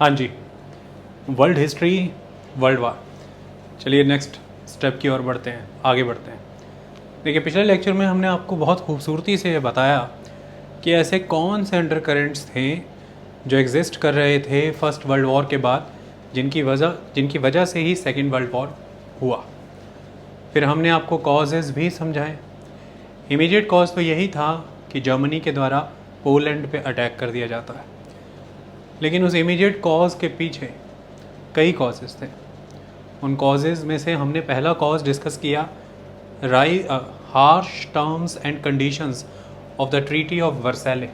हाँ जी, world history, world war. चलिए next step की ओर बढ़ते हैं, आगे बढ़ते हैं। देखिए, पिछले लेक्चर में हमने आपको बहुत खूबसूरती से बताया कि ऐसे कौन से अंडर करेंट्स थे जो एग्जिस्ट कर रहे थे फर्स्ट वर्ल्ड वॉर के बाद, जिनकी वजह से ही सेकेंड वर्ल्ड वॉर हुआ। फिर हमने आपको कॉजेज़ भी समझाए। इमीडिएट कॉज तो यही था कि जर्मनी के द्वारा पोलैंड पे अटैक कर दिया जाता है, लेकिन उस इमीडिएट कॉज के पीछे कई कॉजेज़ थे। उन कॉजेज़ में से हमने पहला कॉज डिस्कस किया, harsh terms and conditions of the treaty of Versailles.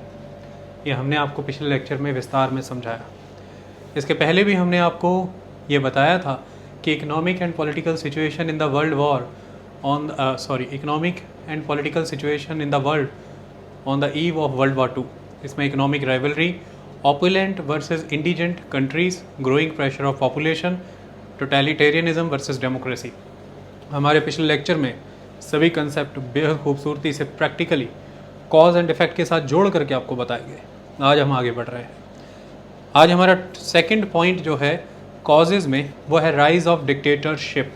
ये हमने आपको पिछले लेक्चर में विस्तार में समझाया। इसके पहले भी हमने आपको ये बताया था कि economic and political situation in the world war economic and political situation in the world on the eve of world war 2। इसमें economic rivalry, opulent versus indigent countries, growing pressure of population, totalitarianism versus democracy. हमारे पिछले lecture में सभी concept बेहद खूबसूरती से practically cause and effect के साथ जोड़ करके आपको बताए गए। आज हम आगे बढ़ रहे हैं। आज हमारा सेकंड पॉइंट जो है कॉजेज़ में, वो है राइज ऑफ डिक्टेटरशिप।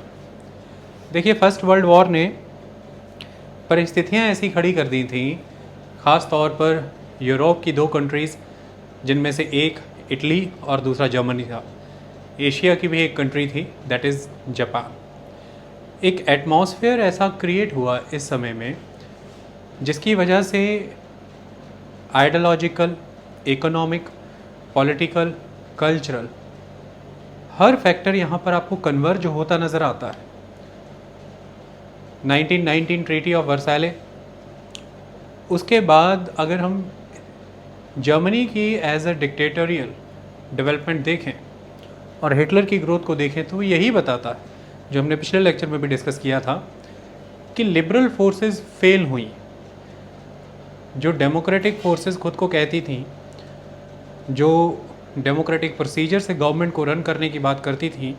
देखिए, फर्स्ट वर्ल्ड वॉर ने परिस्थितियां ऐसी खड़ी कर दी थी, ख़ास तौर पर यूरोप की दो कंट्रीज़, जिनमें से एक इटली और दूसरा जर्मनी था। एशिया की भी एक कंट्री थी, दैट इज़ जापान। एक एटमॉस्फेयर ऐसा क्रिएट हुआ इस समय में जिसकी वजह से आइडियोलॉजिकल, इकोनॉमिक, पॉलिटिकल, कल्चरल हर फैक्टर यहाँ पर आपको कन्वर्ज होता नज़र आता है। 1919 ट्रीटी ऑफ वर्सैले, उसके बाद अगर हम जर्मनी की एज अ डिक्टेटोरियल डेवलपमेंट देखें और हिटलर की ग्रोथ को देखें तो यही बताता है, जो हमने पिछले लेक्चर में भी डिस्कस किया था, कि लिबरल फोर्सेस फेल हुई। जो डेमोक्रेटिक फोर्सेस खुद को कहती थी, जो डेमोक्रेटिक प्रोसीजर से गवर्नमेंट को रन करने की बात करती थी,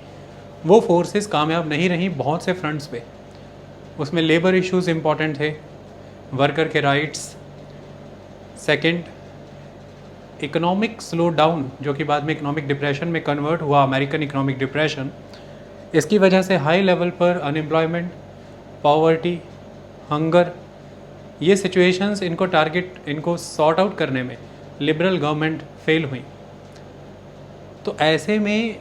वो फोर्सेस कामयाब नहीं रहीं बहुत से फ्रंट्स पे। उसमें लेबर इश्यूज इम्पॉर्टेंट थे, वर्कर के rights, second economic slow down, जो कि बाद में इकोनॉमिक डिप्रेशन में कन्वर्ट हुआ, अमेरिकन इकोनॉमिक डिप्रेशन। इसकी वजह से हाई लेवल पर अनएम्प्लॉयमेंट, पॉवर्टी, हंगर, ये सिचुएशंस इनको सॉर्ट आउट करने में लिबरल गवर्नमेंट फेल हुई। तो ऐसे में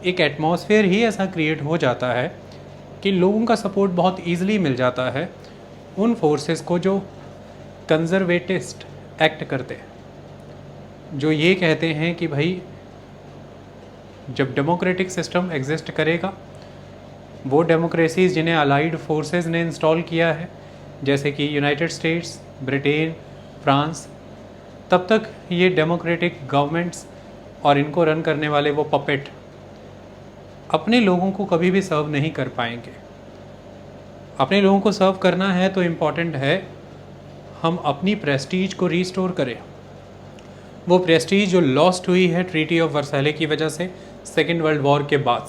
एक एटमॉस्फेयर ही ऐसा क्रिएट हो जाता है कि लोगों का सपोर्ट बहुत ईजिली मिल जाता है उन फोर्सेस को जो कंजर्वेटिस्ट एक्ट करते हैं, जो ये कहते हैं कि भाई जब डेमोक्रेटिक सिस्टम एग्जिस्ट करेगा, वो डेमोक्रेसीज जिन्हें अलाइड फोर्सेस ने इंस्टॉल किया है, जैसे कि यूनाइटेड स्टेट्स, ब्रिटेन, फ्रांस, तब तक ये डेमोक्रेटिक गवर्नमेंट्स और इनको रन करने वाले वो पपेट अपने लोगों को कभी भी सर्व नहीं कर पाएंगे। अपने लोगों को सर्व करना है तो इम्पॉर्टेंट है हम अपनी प्रेस्टीज को रीस्टोर करें। वो प्रेस्टीज जो लॉस्ट हुई है ट्रीटी ऑफ वर्सैले की वजह से सेकेंड वर्ल्ड वॉर के बाद,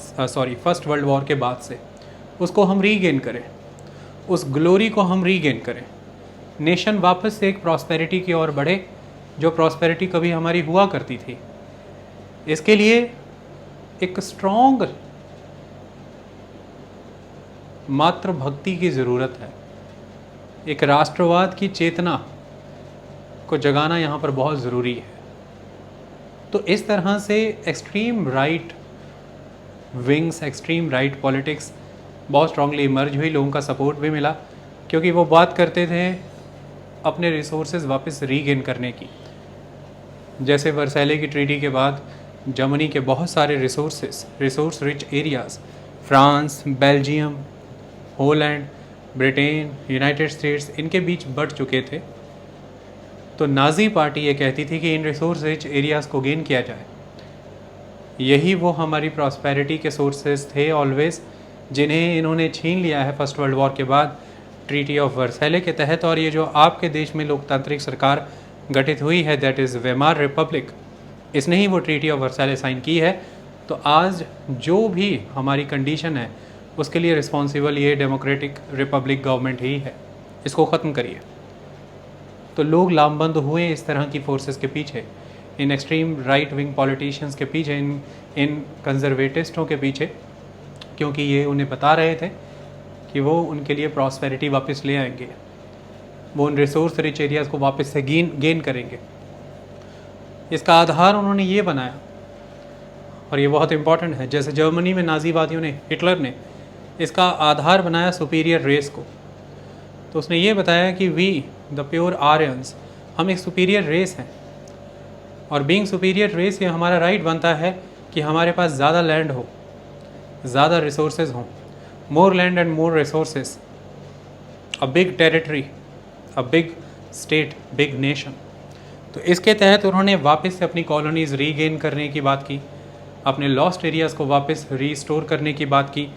फर्स्ट वर्ल्ड वॉर के बाद से, उसको हम रीगेन करें, उस ग्लोरी को हम रीगेन करें। नेशन वापस से एक प्रॉस्पेरिटी की ओर बढ़े, जो प्रॉस्पेरिटी कभी हमारी हुआ करती थी। इसके लिए एक स्ट्रॉन्ग मातृभक्ति की ज़रूरत है। एक राष्ट्रवाद की चेतना को जगाना यहाँ पर बहुत ज़रूरी है। तो इस तरह से extreme right wings, extreme right politics बहुत स्ट्रांगली इमर्ज हुई। लोगों का सपोर्ट भी मिला, क्योंकि वो बात करते थे अपने रिसोर्सेज वापस रीगेन करने की। जैसे वर्सैले की ट्रीटी के बाद जर्मनी के बहुत सारे resource rich areas, France, Belgium, Holland, Britain, United states, इनके बीच बढ़ चुके थे। तो नाजी पार्टी ये कहती थी कि इन रिसोर्स रिच एरियाज़ को गेन किया जाए। यही वो हमारी प्रॉस्पेरिटी के सोर्सेज थे ऑलवेज, जिन्हें इन्होंने छीन लिया है फर्स्ट वर्ल्ड वॉर के बाद ट्रीटी ऑफ वर्सैले के तहत। और ये जो आपके देश में लोकतांत्रिक सरकार गठित हुई है, दैट इज़ वेमार रिपब्लिक, इसने ही वो ट्रीटी ऑफ वर्सैले साइन की है। तो आज जो भी हमारी कंडीशन है उसके लिए रिस्पॉन्सिबल ये डेमोक्रेटिक रिपब्लिक गवर्नमेंट ही है। इसको ख़त्म करिए। तो लोग लामबंद हुए इस तरह की फोर्सेस के पीछे in extreme right wing politicians के पीछे, इन कंजर्वेटिस्टों के पीछे, क्योंकि ये उन्हें बता रहे थे कि वो उनके लिए प्रॉस्पेरिटी वापस ले आएंगे, वो उन रिसोर्स रिच एरियाज़ को वापस से गेन करेंगे। इसका आधार उन्होंने ये बनाया, और ये बहुत इंपॉर्टेंट है। जैसे जर्मनी में नाजीवादियों ने, हिटलर ने इसका आधार बनाया सुपीरियर रेस को, तो उसने ये बताया कि वी द प्योर आर्यंस, हम एक सुपीरियर रेस हैं, और बीइंग सुपीरियर रेस ये हमारा राइट बनता है कि हमारे पास ज़्यादा लैंड हो, ज़्यादा रिसोर्सेज हों, मोर land and more resources, a big territory, a big state, big nation. तो इसके तहत उन्होंने वापस से अपनी कॉलोनीज़ रीगेन करने की बात की, अपने लॉस्ट एरियाज़ को वापस रीस्टोर करने की बात की,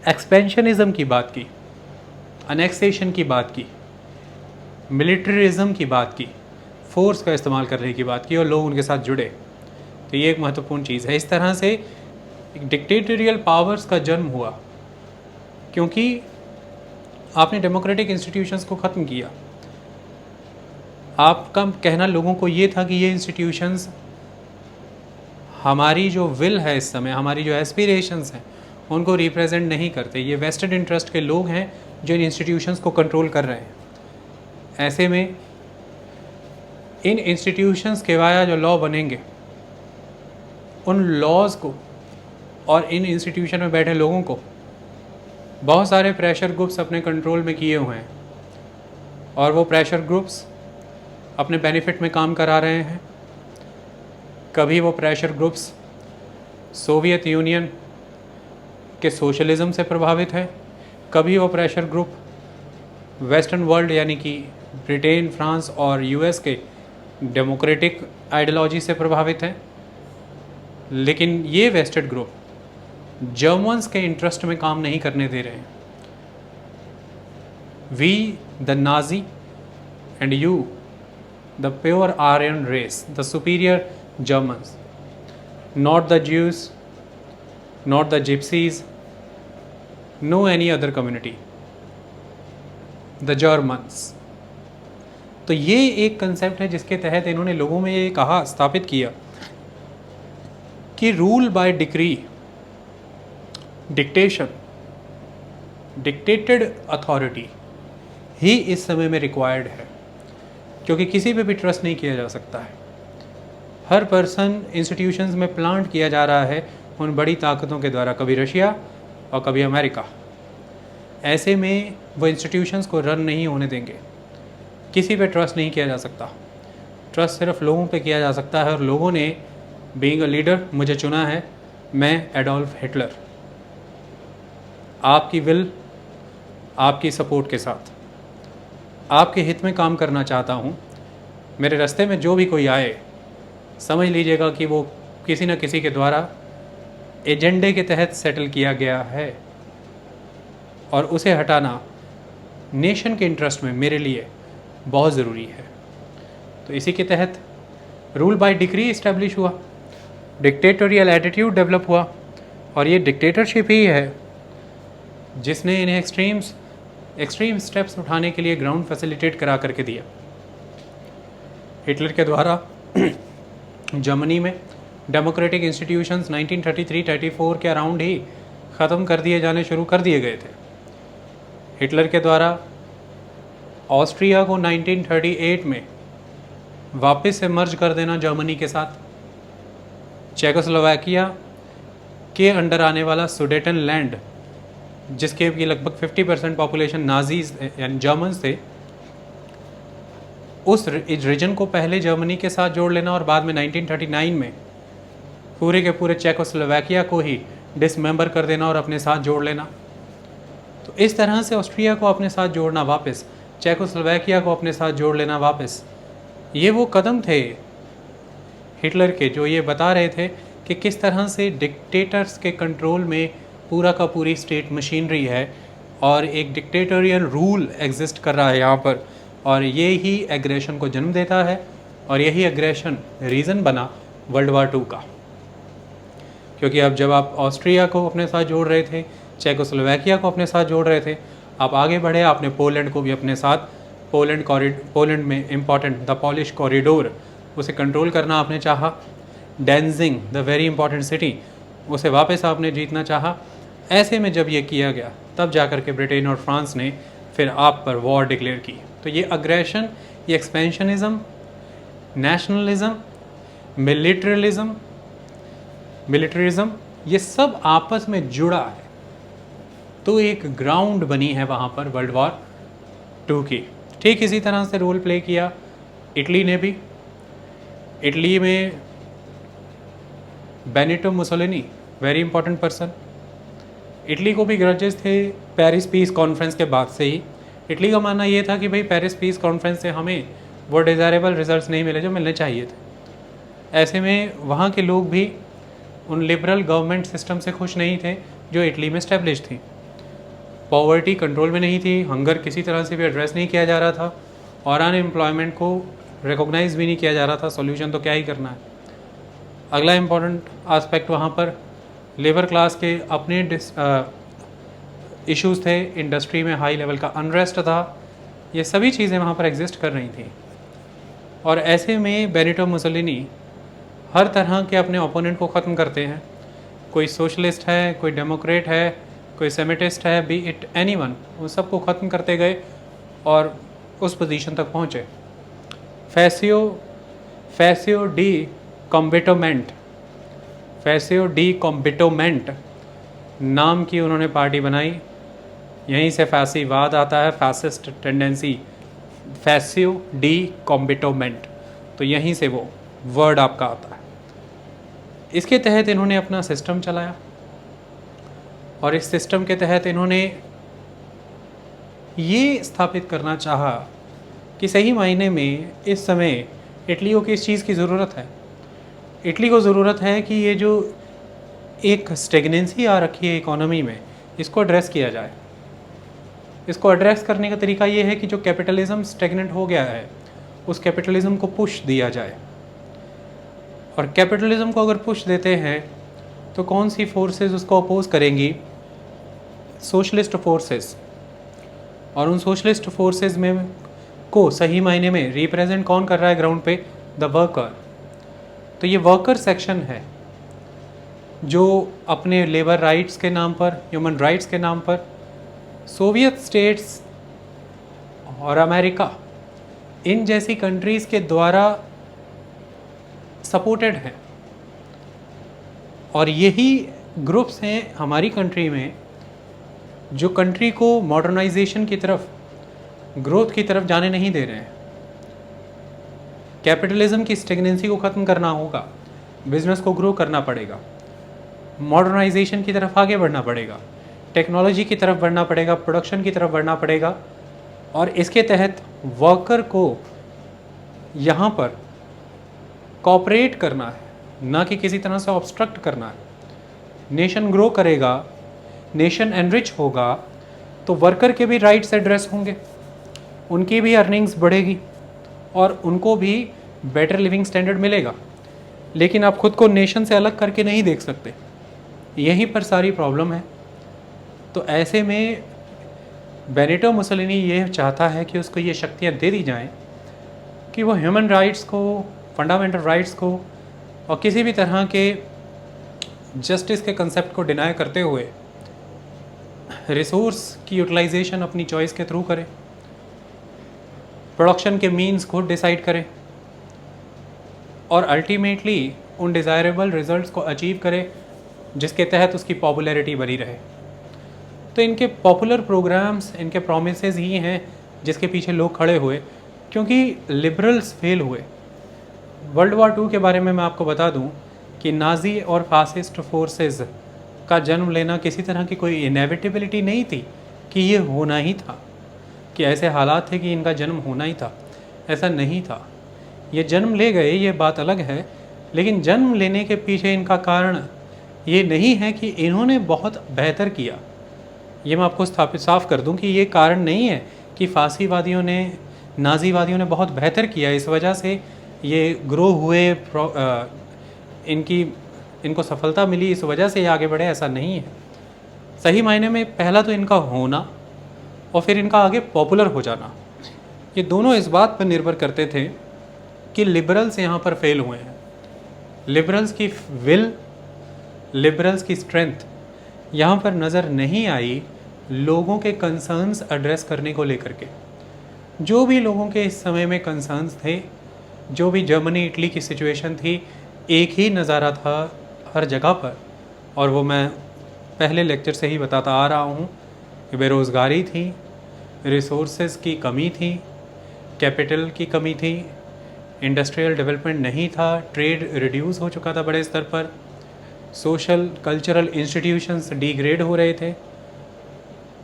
एक्सपेंशनिज़म की बात की, अनेक्सेशन की बात की, मिलिट्रिज्म की बात की, फोर्स का इस्तेमाल करने की बात की, और लोग उनके साथ जुड़े। तो ये एक महत्वपूर्ण चीज़ है। इस तरह से एक डिक्टेटोरियल पावर्स का जन्म हुआ, क्योंकि आपने डेमोक्रेटिक इंस्टीट्यूशंस को ख़त्म किया। आपका कहना लोगों को ये था कि ये इंस्टीट्यूशंस हमारी जो विल है इस समय, हमारी जो एस्पिरेशंस हैं, उनको रिप्रेजेंट नहीं करते। ये वेस्टेड इंटरेस्ट के लोग हैं जो इन इंस्टीट्यूशंस को कंट्रोल कर रहे हैं। ऐसे में इन इंस्टीट्यूशंस के वाया जो लॉ बनेंगे, उन लॉज को और इन इंस्टीट्यूशन में बैठे लोगों को बहुत सारे प्रेशर ग्रुप्स अपने कंट्रोल में किए हुए हैं, और वो प्रेशर ग्रुप्स अपने बेनिफिट में काम करा रहे हैं। कभी वो प्रेशर ग्रुप्स सोवियत यूनियन के सोशलिज़म से प्रभावित है, कभी वो प्रेशर ग्रुप वेस्टर्न वर्ल्ड यानी कि ब्रिटेन, फ्रांस और यूएस के डेमोक्रेटिक आइडियोलॉजी से प्रभावित है। लेकिन ये वेस्टेड ग्रुप जर्मन्स के इंटरेस्ट में काम नहीं करने दे रहे हैं। We the Nazi and you the pure Aryan race, the superior Germans, not the Jews, not the Gypsies, no any other community, the Germans। तो ये एक कंसेप्ट है जिसके तहत इन्होंने लोगों में ये कहा, स्थापित किया कि rule by decree, dictation, dictated authority ही इस समय में रिक्वायर्ड है, क्योंकि किसी पे भी ट्रस्ट नहीं किया जा सकता है। हर पर्सन इंस्टीट्यूशंस में प्लांट किया जा रहा है उन बड़ी ताकतों के द्वारा, कभी रशिया और कभी अमेरिका। ऐसे में वो इंस्टीट्यूशंस को रन नहीं होने देंगे। किसी पे ट्रस्ट नहीं किया जा सकता, ट्रस्ट सिर्फ लोगों पे किया जा सकता है। और लोगों ने बीइंग अ लीडर मुझे चुना है, मैं एडोल्फ हिटलर, आपकी विल, आपकी सपोर्ट के साथ आपके हित में काम करना चाहता हूँ। मेरे रास्ते में जो भी कोई आए, समझ लीजिएगा कि वो किसी न किसी के द्वारा एजेंडे के तहत सेटल किया गया है, और उसे हटाना नेशन के इंटरेस्ट में मेरे लिए बहुत ज़रूरी है। तो इसी के तहत रूल बाय डिक्री इस्टेब्लिश हुआ, डिक्टेटोरियल एटीट्यूड डेवलप हुआ, और ये डिक्टेटरशिप ही है जिसने इन्हें एक्सट्रीम स्टेप्स उठाने के लिए ग्राउंड फैसिलिटेट करा करके दिया। हिटलर के द्वारा जर्मनी में डेमोक्रेटिक इंस्टीट्यूशंस 1933-34 के अराउंड ही ख़त्म कर दिए गए थे। हिटलर के द्वारा ऑस्ट्रिया को 1938 में वापस से मर्ज कर देना जर्मनी के साथ, चेकोस्लोवाकिया के अंडर आने वाला सुडेटन लैंड, जिसके की लगभग 50% पॉपुलेशन नाजीज यानी जर्मन्स थे, उस रीजन को पहले जर्मनी के साथ जोड़ लेना, और बाद में 1939 में पूरे के पूरे चेकोस्लोवाकिया को ही डिसमेंबर कर देना और अपने साथ जोड़ लेना। तो इस तरह से ऑस्ट्रिया को अपने साथ जोड़ना वापस, चेकोस्लोवाकिया को अपने साथ जोड़ लेना वापस, ये वो कदम थे हिटलर के जो ये बता रहे थे कि किस तरह से डिक्टेटर्स के कंट्रोल में पूरा का पूरी स्टेट मशीनरी है, और एक डिक्टेटोरियल रूल एग्जिस्ट कर रहा है यहाँ पर, और ये ही एग्रेशन को जन्म देता है, और यही एग्रेशन रीज़न बना वर्ल्ड वार 2 का। क्योंकि अब जब आप ऑस्ट्रिया को अपने साथ जोड़ रहे थे, चेकोस्लोवाकिया को अपने साथ जोड़ रहे थे, आप आगे बढ़े, आपने पोलैंड को भी अपने साथ, पोलैंड में इम्पॉर्टेंट द पॉलिश कॉरिडोर उसे कंट्रोल करना आपने चाहा। डेंजिंग, द वेरी इंपॉर्टेंट सिटी, उसे वापस आपने जीतना चाहा। ऐसे में जब ये किया गया तब जाकर के ब्रिटेन और फ्रांस ने फिर आप पर वॉर डिक्लेयर की। तो ये अग्रेशन, ये एक्सपेंशनिज़म, नेशनलिज्म, मिलिट्रिज्म, ये सब आपस में जुड़ा है। तो एक ग्राउंड बनी है वहाँ पर वर्ल्ड वॉर 2 की। ठीक इसी तरह से रोल प्ले किया इटली ने भी। इटली में Benito Mussolini, very important person. Italy को भी ग्रजेस थे पेरिस पीस कॉन्फ्रेंस के बाद से ही। इटली का मानना ये था कि भाई पेरिस पीस कॉन्फ्रेंस से हमें वो डिज़ायरेबल रिजल्ट्स नहीं मिले जो मिलने चाहिए थे। ऐसे में वहाँ के लोग भी उन लिबरल गवर्नमेंट सिस्टम से खुश नहीं थे जो इटली में स्टैब्लिश थी। पॉवर्टी कंट्रोल में नहीं थी, हंगर किसी तरह से भी एड्रेस नहीं किया जा रहा था और अनएम्प्लॉयमेंट को रिकॉग्नाइज भी नहीं किया जा रहा था। सॉल्यूशन तो क्या ही करना है। अगला इम्पॉर्टेंट आस्पेक्ट वहाँ पर लेबर क्लास के अपने इश्यूज़ थे, इंडस्ट्री में हाई लेवल का अनरेस्ट था, ये सभी चीज़ें वहाँ पर एग्जिस्ट कर रही थी। और ऐसे में बेनिटो मुसोलिनी हर तरह के अपने ओपोनेंट को ख़त्म करते हैं। कोई सोशलिस्ट है, कोई डेमोक्रेट है, कोई सेमिटिस्ट है, बी इट एनीवन, उन सबको ख़त्म करते गए और उस पोजीशन तक पहुँचे। फैसियो डी कॉम्बिटोमेंट नाम की उन्होंने पार्टी बनाई। यहीं से फैसीवाद आता है, फैसिस्ट टेंडेंसी, फैसियो डी कॉम्बिटोमेंट, तो यहीं से वो वर्ड आपका आता है। इसके तहत इन्होंने अपना सिस्टम चलाया और इस सिस्टम के तहत इन्होंने ये स्थापित करना चाहा कि सही मायने में इस समय इटली को किस चीज़ की ज़रूरत है। इटली को ज़रूरत है कि ये जो एक स्टेगनेंसी आ रखी है इकोनॉमी में, इसको एड्रेस किया जाए। इसको एड्रेस करने का तरीका ये है कि जो कैपिटलिज्म स्टेगनेंट हो गया है उस कैपिटलिज्म को पुश दिया जाए। और कैपिटलिज्म को अगर पुश देते हैं तो कौन सी फोर्सेस उसको अपोज करेंगी? Socialist forces. और उन सोशलिस्ट फोर्सेस में को सही मायने में रिप्रेजेंट कौन कर रहा है ग्राउंड पे? The worker. तो ये वर्कर सेक्शन है जो अपने लेबर राइट्स के नाम पर, ह्यूमन राइट्स के नाम पर सोवियत स्टेट्स और अमेरिका इन जैसी कंट्रीज़ के द्वारा सपोर्टेड हैं। और यही ग्रुप्स हैं हमारी कंट्री में जो कंट्री को मॉडर्नाइजेशन की तरफ, ग्रोथ की तरफ जाने नहीं दे रहे हैं। कैपिटलिज्म की स्टेगनेंसी को ख़त्म करना होगा, बिजनेस को ग्रो करना पड़ेगा, मॉडर्नाइजेशन की तरफ आगे बढ़ना पड़ेगा, टेक्नोलॉजी की तरफ बढ़ना पड़ेगा, प्रोडक्शन की तरफ बढ़ना पड़ेगा। और इसके तहत वर्कर को यहाँ पर कोऑपरेट करना है, ना कि किसी तरह से ऑब्स्ट्रक्ट करना है। नेशन ग्रो करेगा, नेशन एनरिच होगा तो वर्कर के भी राइट्स एड्रेस होंगे, उनकी भी अर्निंग्स बढ़ेगी और उनको भी बेटर लिविंग स्टैंडर्ड मिलेगा। लेकिन आप खुद को नेशन से अलग करके नहीं देख सकते, यहीं पर सारी प्रॉब्लम है। तो ऐसे में बेनिटो मुसोलिनी ये चाहता है कि उसको ये शक्तियाँ दे दी जाएं कि वो ह्यूमन राइट्स को, फंडामेंटल राइट्स को और किसी भी तरह के जस्टिस के कंसेप्ट को डिनाई करते हुए रिसोर्स की यूटिलाइजेशन अपनी चॉइस के थ्रू करे, प्रोडक्शन के मीन्स खुद डिसाइड करे और अल्टीमेटली उन डिज़ायरेबल रिजल्ट्स को अचीव करे जिसके तहत उसकी पॉपुलैरिटी बनी रहे। तो इनके पॉपुलर प्रोग्राम्स, इनके प्रोमिसेस ही हैं जिसके पीछे लोग खड़े हुए, क्योंकि लिबरल्स फेल हुए। वर्ल्ड वॉर 2 के बारे में मैं आपको बता दूं कि नाजी और फासिस्ट फोर्सेस का जन्म लेना किसी तरह की कोई इनेविटेबिलिटी नहीं थी कि ये होना ही था, कि ऐसे हालात थे कि इनका जन्म होना ही था। ऐसा नहीं था। ये जन्म ले गए, ये बात अलग है, लेकिन जन्म लेने के पीछे इनका कारण ये नहीं है कि इन्होंने बहुत बेहतर किया। ये मैं आपको साफ कर दूं कि ये कारण नहीं है कि फासीवादियों ने, नाजीवादियों ने बहुत बेहतर किया, इस वजह से ये ग्रो हुए, इनको सफलता मिली, इस वजह से ये आगे बढ़े, ऐसा नहीं है। सही मायने में पहला तो इनका होना और फिर इनका आगे पॉपुलर हो जाना, ये दोनों इस बात पर निर्भर करते थे कि लिबरल्स यहाँ पर फेल हुए हैं। लिबरल्स की विल, लिबरल्स की स्ट्रेंथ यहाँ पर नज़र नहीं आई लोगों के कंसर्न्स एड्रेस करने को लेकर के। जो भी लोगों के इस समय में कंसर्न्स थे, जो भी जर्मनी इटली की सिचुएशन थी, एक ही नज़ारा था हर जगह पर, और वो मैं पहले लेक्चर से ही बताता आ रहा हूँ कि बेरोज़गारी थी, रिसोर्सेज की कमी थी, कैपिटल की कमी थी, इंडस्ट्रियल डेवलपमेंट नहीं था, ट्रेड रिड्यूस हो चुका था बड़े स्तर पर, सोशल कल्चरल इंस्टीट्यूशंस डिग्रेड हो रहे थे,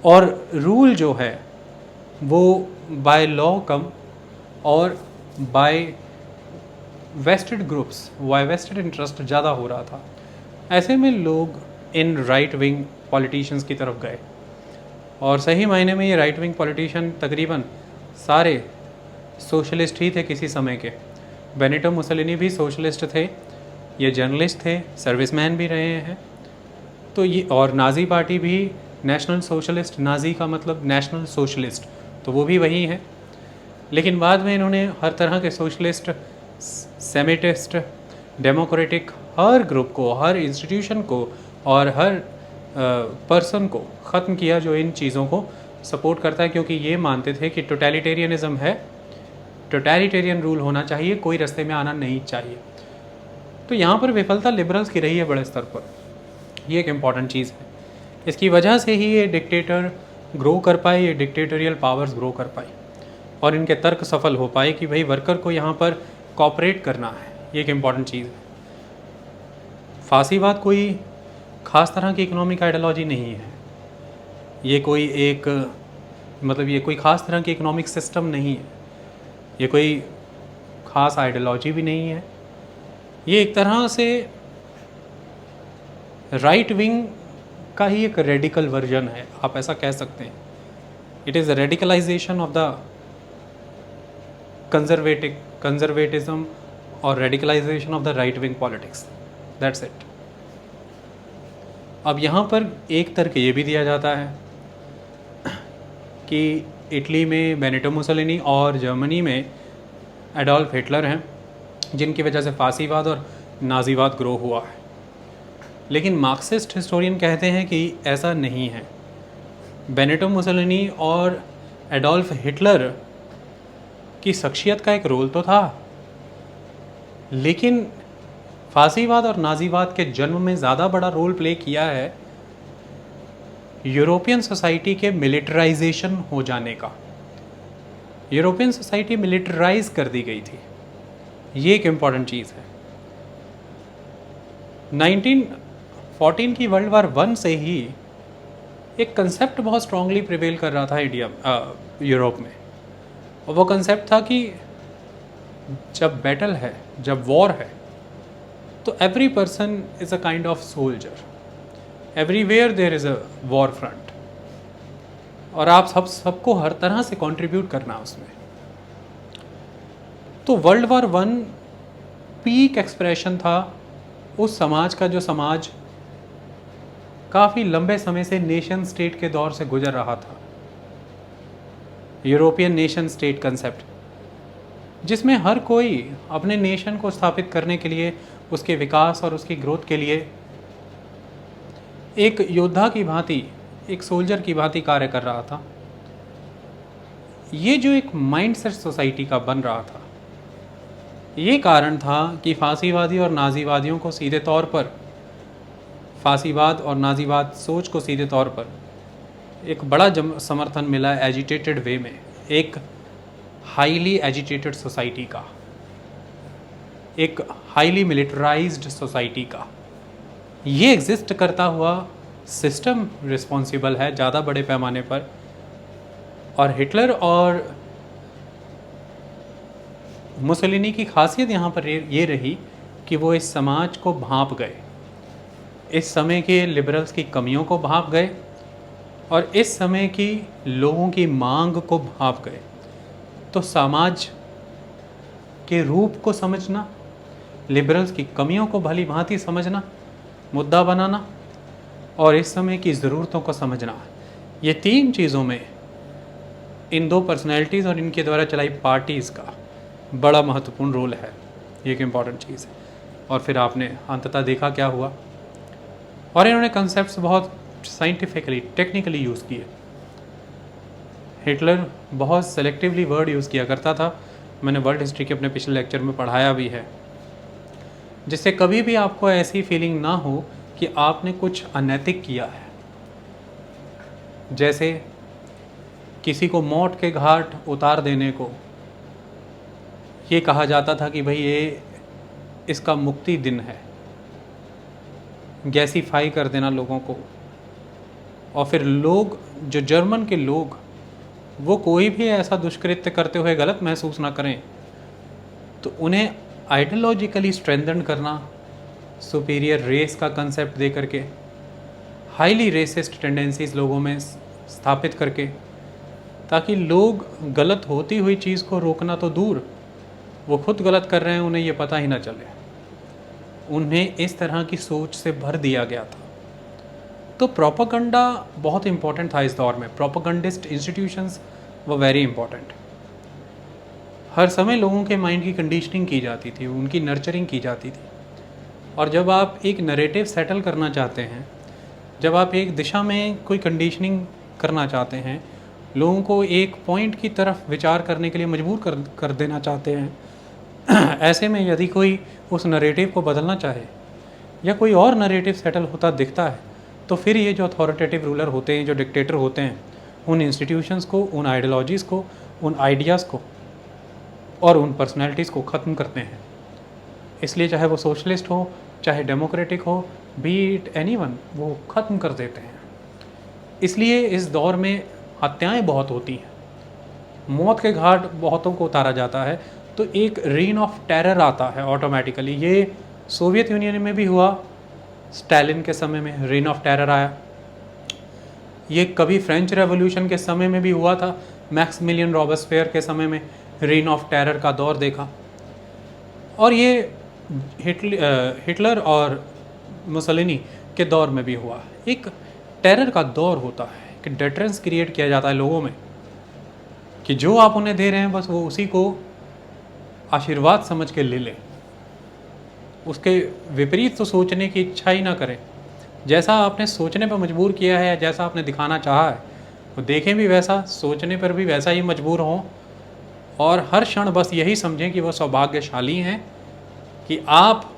और रूल जो है वो बाय लॉ कम और by vested groups, by vested interest ज़्यादा हो रहा था। ऐसे में लोग इन राइट विंग पॉलिटिशियंस की तरफ गए, और सही मायने में ये राइट विंग पॉलिटिशियन तकरीबन सारे सोशलिस्ट ही थे किसी समय के। बेनिटो मुसोलिनी भी सोशलिस्ट थे, ये जर्नलिस्ट थे, सर्विसमैन भी रहे हैं। तो ये, और नाज़ी पार्टी भी नेशनल सोशलिस्ट, नाज़ी का मतलब नेशनल सोशलिस्ट, तो वो भी वही हैं। लेकिन बाद में इन्होंने हर तरह के सोशलिस्ट, सेमिटिस्ट, डेमोक्रेटिक, हर ग्रुप को, हर इंस्टीट्यूशन को और हर पर्सन को ख़त्म किया जो इन चीज़ों को सपोर्ट करता है, क्योंकि ये मानते थे कि टोटलिटेरियनिज़म है, टोटलिटेरियन रूल होना चाहिए, कोई रास्ते में आना नहीं चाहिए। तो यहाँ पर विफलता लिबरल्स की रही है बड़े स्तर पर, ये एक इम्पॉर्टेंट चीज़ है। इसकी वजह से ही ये डिक्टेटर ग्रो कर पाए, ये डिक्टेटोरियल पावर्स ग्रो कर पाए, और इनके तर्क सफल हो पाए कि भाई वर्कर को यहाँ पर कॉपरेट करना है, ये एक इम्पॉर्टेंट चीज़ है। फांसीवाद कोई ख़ास तरह की इकोनॉमिक आइडियोलॉजी नहीं है, ये कोई एक मतलब ये कोई ख़ास तरह की इकोनॉमिक सिस्टम नहीं है, ये कोई ख़ास आइडियोलॉजी भी नहीं है, ये एक तरह से राइट विंग का ही एक रेडिकल वर्जन है, आप ऐसा कह सकते हैं। It is a radicalisation of the conservatism और radicalisation of the right wing politics, that's it. अब यहाँ पर एक तर्क ये भी दिया जाता है कि इटली में बेनिटो मुसोलिनी और जर्मनी में एडोल्फ हिटलर हैं, जिनकी वजह से फांसीवाद और नाज़ीवाद ग्रो हुआ है। लेकिन मार्क्सिस्ट हिस्टोरियन कहते हैं कि ऐसा नहीं है। बेनिटो मुसोलिनी और एडोल्फ हिटलर की शख्सियत का एक रोल तो था, लेकिन फांसीवाद और नाज़ीवाद के जन्म में ज़्यादा बड़ा रोल प्ले किया है यूरोपियन सोसाइटी के मिलिटराइजेशन हो जाने का। यूरोपियन सोसाइटी मिलिटराइज कर दी गई थी, ये एक इम्पॉर्टेंट चीज़ है। 1914 की वर्ल्ड वार 1 से ही एक कंसेप्ट बहुत स्ट्रांगली प्रिवेल कर रहा था यूरोप में, और वो कंसेप्ट था कि जब बैटल है, जब वॉर है, तो every person is a kind of soldier, everywhere there is a war front, और आप सबको हर तरह से कंट्रीब्यूट करना उसमें। तो वर्ल्ड वार 1 पीक एक्सप्रेशन था उस समाज का, जो समाज काफ़ी लंबे समय से नेशन स्टेट के दौर से गुजर रहा था, यूरोपियन नेशन स्टेट कंसेप्ट, जिसमें हर कोई अपने नेशन को स्थापित करने के लिए, उसके विकास और उसकी ग्रोथ के लिए एक योद्धा की भांति, एक सोल्जर की भांति कार्य कर रहा था। ये जो एक माइंडसेट सोसाइटी का बन रहा था, ये कारण था कि फांसीवादी और नाज़ीवादियों को सीधे तौर पर, फांसीवाद और नाज़ीवाद सोच को सीधे तौर पर एक बड़ा समर्थन मिला एजिटेटेड वे में, एक हाईली एजिटेटेड सोसाइटी का, एक हाईली मिलिटराइज्ड सोसाइटी का। ये एग्जिस्ट करता हुआ सिस्टम रिस्पॉन्सिबल है ज़्यादा बड़े पैमाने पर, और हिटलर और मुसोलिनी की खासियत यहाँ पर ये रही कि वो इस समाज को भांप गए, इस समय के लिबरल्स की कमियों को भांप गए, और इस समय की लोगों की मांग को भांप गए। तो समाज के रूप को समझना, लिबरल्स की कमियों को भली भांति समझना, मुद्दा बनाना, और इस समय की ज़रूरतों को समझना, ये तीन चीज़ों में इन दो पर्सनैलिटीज़ और इनके द्वारा चलाई पार्टीज़ का बड़ा महत्वपूर्ण रोल है, ये एक इम्पॉर्टेंट चीज़ है। और फिर आपने अंततः देखा क्या हुआ, और इन्होंने कंसेप्ट्स बहुत साइंटिफिकली टेक्निकली यूज़ किए। हिटलर बहुत सेलेक्टिवली वर्ड यूज़ किया करता था, मैंने वर्ल्ड हिस्ट्री के अपने पिछले लेक्चर में पढ़ाया भी है, जिससे कभी भी आपको ऐसी फीलिंग ना हो कि आपने कुछ अनैतिक किया है। जैसे किसी को मौत के घाट उतार देने को ये कहा जाता था कि भाई ये इसका मुक्ति दिन है, गैसीफाई कर देना लोगों को। और फिर लोग, जो जर्मन के लोग, वो कोई भी ऐसा दुष्कृत्य करते हुए गलत महसूस ना करें, तो उन्हें आइडियोलॉजिकली स्ट्रेंथन करना, सुपीरियर रेस का कंसेप्ट दे करके, हाईली रेसिस्ट टेंडेंसीज लोगों में स्थापित करके, ताकि लोग गलत होती हुई चीज़ को रोकना तो दूर, वो खुद गलत कर रहे हैं उन्हें ये पता ही ना चले। उन्हें इस तरह की सोच से भर दिया गया था। तो प्रोपेगेंडा बहुत इंपॉर्टेंट था इस दौर में। प्रोपेगेंडिस्ट इंस्टीट्यूशंस वो वेरी इंपॉर्टेंट। हर समय लोगों के माइंड की कंडीशनिंग की जाती थी, उनकी नर्चरिंग की जाती थी। और जब आप एक नरेटिव सेटल करना चाहते हैं, जब आप एक दिशा में कोई कंडीशनिंग करना चाहते हैं, लोगों को एक पॉइंट की तरफ विचार करने के लिए मजबूर कर देना चाहते हैं, ऐसे में यदि कोई उस नरेटिव को बदलना चाहे या कोई और नरेटिव सेटल होता दिखता है, तो फिर ये जो अथॉरिटेटिव रूलर होते हैं, जो डिक्टेटर होते हैं, उन इंस्टीट्यूशंस को, उन आइडियोलॉजीज़ को, उन आइडियाज़ को और उन पर्सनैलिटीज़ को ख़त्म करते हैं। इसलिए चाहे वो सोशलिस्ट हो, चाहे डेमोक्रेटिक हो, बी इट एनीवन, वो ख़त्म कर देते हैं। इसलिए इस दौर में हत्याएं बहुत होती हैं, मौत के घाट बहुतों को उतारा जाता है। तो एक रीन ऑफ टेरर आता है ऑटोमेटिकली। ये सोवियत यूनियन में भी हुआ, स्टालिन के समय में रीन ऑफ टेरर आया। ये कभी फ्रेंच रेवोल्यूशन के समय में भी हुआ था, मैक्सिमिलियन रॉबस्फेयर के समय में रीन ऑफ टेरर का दौर देखा। और ये हिटलर और मुसोलिनी के दौर में भी हुआ। एक टेरर का दौर होता है, कि डेटरेंस क्रिएट किया जाता है लोगों में, कि जो आप उन्हें दे रहे हैं बस वो उसी को आशीर्वाद समझ के ले लें, उसके विपरीत तो सोचने की इच्छा ही ना करें। जैसा आपने सोचने पर मजबूर किया है या जैसा आपने दिखाना चाहा है, वो देखें भी वैसा, सोचने पर भी वैसा ही मजबूर हों, और हर क्षण बस यही समझें कि वो सौभाग्यशाली हैं कि आप